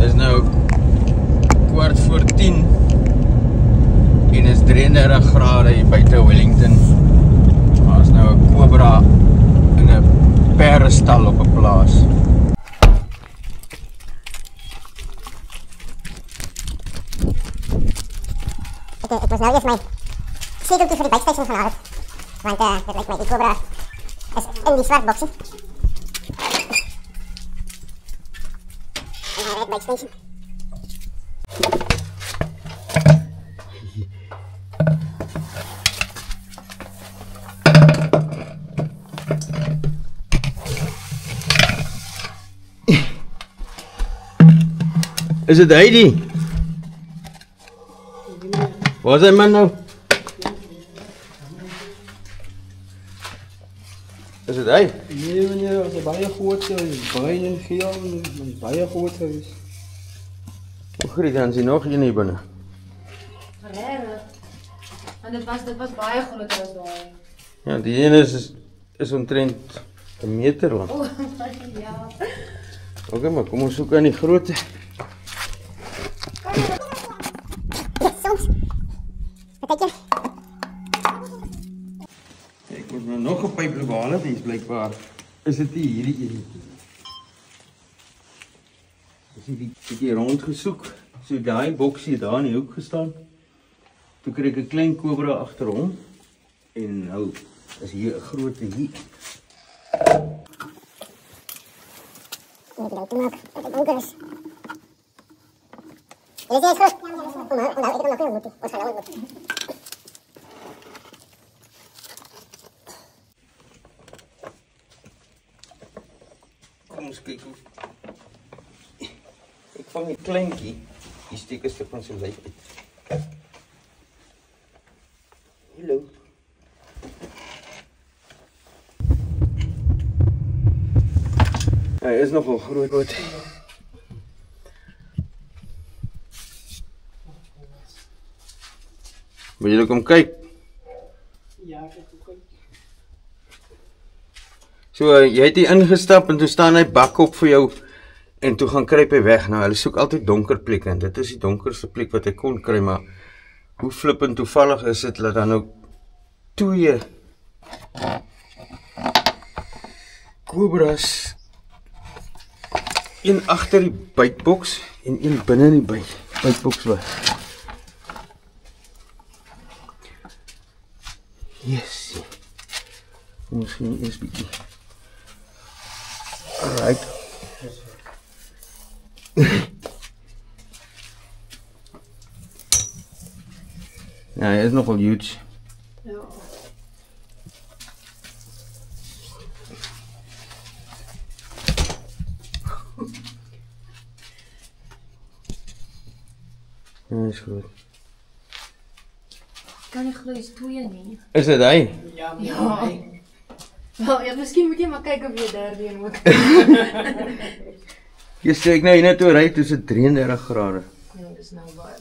Is nou 10:15 en is 33 grade hier buite Wellington. Daar is nou 'n kobra in 'n perdestal op 'n plaas. Ek was nou eers my sekel toe vir die bikestation gaan haal, want dit lyk my die kobra is in die swart boksie. En hy ry bikestation. Is dit Heidi? Waar is hy man nou? Is dit hy? Nee meneer, dat is baie groot, bruin en geel en baie groot geweest. Hoe groot dan is hier nog een hier binne? Regtig? Want dit was baie groter as daai. Ja, die ene is omtrent 'n meter lang. O, ja. Oké, maar kom ons soek aan die grootte. Soms. Wat kyk jy? Ek moet nou nog 'n pyp behaal het, dis blykbaar. Is dit nie hierdie een? Dis hierdie bietjie rond gesoek. So daai boksie daar in die hoek gestaan. Toe kry ek 'n klein kobra agter hom en nou is hier 'n groot hier. Moet jy dit maak? Dit donker is. Jy sê goed. Kom maar, nou ek het nog nie ontmoet. Ons gaan nou ontmoet. Kom ons kyk hoe. Ek vang die kleintjie. Die steek 'n stuk van sy lyf uit. Hallo. Hy is nogal groot. Wil julle kom kyk? Ja, ek het ook. So, jy het hier ingestap en toe staan hy bak op vir jou en toe gaan kruip hy weg. Nou, hulle soek altyd donker plekke en dit is die donkerste plek wat hy kon kry, maar hoe flippend toevallig is dit dat dan nou 2 kobras, een agter die bytboks en een binne in die bytboks was. Yes. Misschien eens bietjie. Alright. Ja, hy is nogal huge. Ja. Ja, is goed. Kan nie glo is 2 nie. Is dit hy? Ja, Ja. Wel, ja, miskien moet jy maar kyk of jy derde een moet. Jy sê ek nou hier net toe ry, toe is dit 33 grade. Ja, dis nou baie.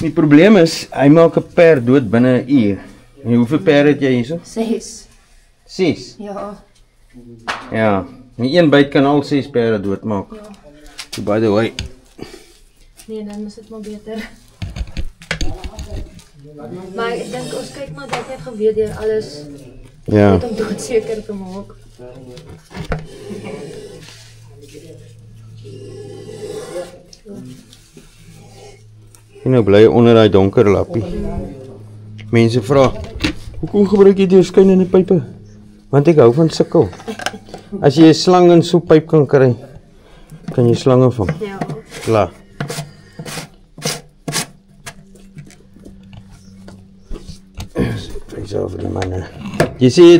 Die probleem is, hy maak 'n perd dood binne 'n uur. En hoeveel perde het jy hierso? 6. 6. Ja. Ja. Die een byt kan al 6 perde doodmaak. Ja. So by the way. Nee, dan is dit maar beter. Maar ek dink ons kyk maar dat jy geweet deur alles Ja. net om doodseker te maak. En nou bly hy onder daai donker lappie. Mense vra, hoekom gebruik jy die skynende pype? Want ek hou van sukkel. As jy 'n slang in so 'n pyp kan kry, kan jy slange vang. Ja. Klaar. Prys over die manne. Jy sê jy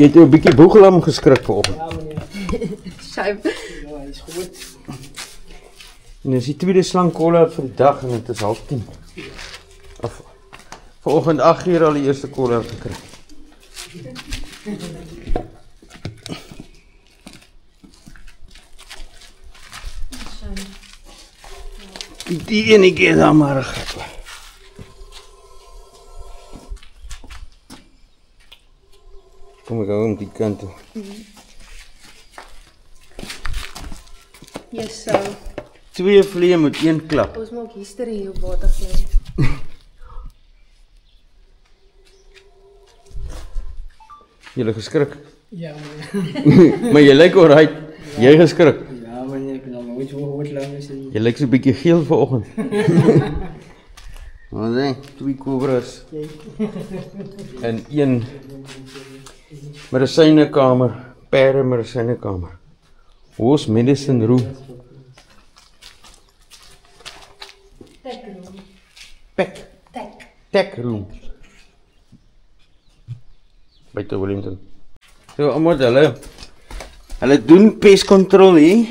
het 'n bietjie boegelam geskrik vanoggend. Ja meneer, Skyp. ja, hy is goed. En dis die tweede slangkolle vir die dag en dit is 9:30. Of vanoggend 8:00 al die eerste kolle gekry. Die enige daar maar gehad. Kom ek gou om die kant toe. Yes, so. 2 vliee met 1 klap. Ons maak hysterie op watervlei. Julle geskrik. Ja, meneer. Maar jy lyk alright. Jy geskrik. Ja, meneer, ek kan al nooit so goed lang is. Jy lyk so 'n bietjie geel vanoggend. Wat sê? 2 kobras. En 1 medisynekamer, perde medisynekamer. Horse medicine room. Tech room. Tech room. Buite Wellington. So almal hulle doen pestkontrol hier.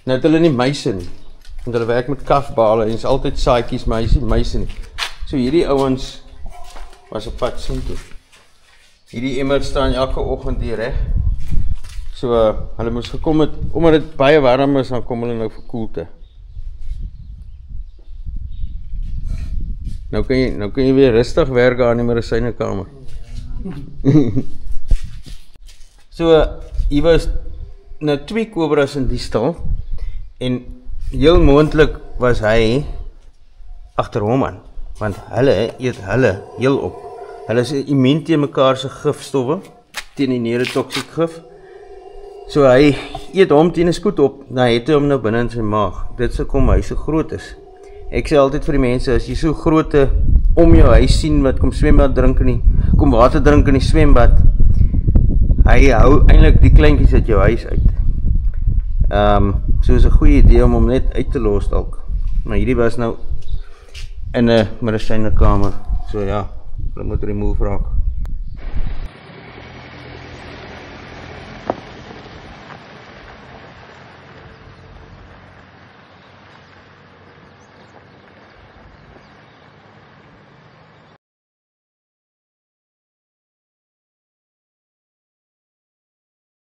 Nou het hulle nie muise nie. Want hulle werk met kafbale en is altyd saadjies muise nie. So hierdie ouens was op pad soontoe. Hierdie emmer staan elke oggend hier reg. So hulle moes gekom het omdat dit baie warm is, dan kom hulle nou vir koelte. Nou kan jy weer rustig werk aan die medisynekamer. So hier was nou 2 kobras in die stal en heel moontlik was hy agter hom aan, want hulle eet hulle heel op. Hulle is immuun teen mekaar se gifstowwe, teen die neurotoksiek gif. So hy eet hom teen 'n skoot op, dan het hy hom nou binne in sy maag. Dit sou kom hy so groot is. Ek sê altyd vir die mense, as jy so groote om jou huis sien wat kom swembad drink kom water drink in die swembad, hy hou eintlik die kleintjies uit jou huis uit. So is 'n goeie idee om hom net uit te los dalk. Maar hierdie was nou in 'n medisynekamer. So ja, hulle moet remove raak.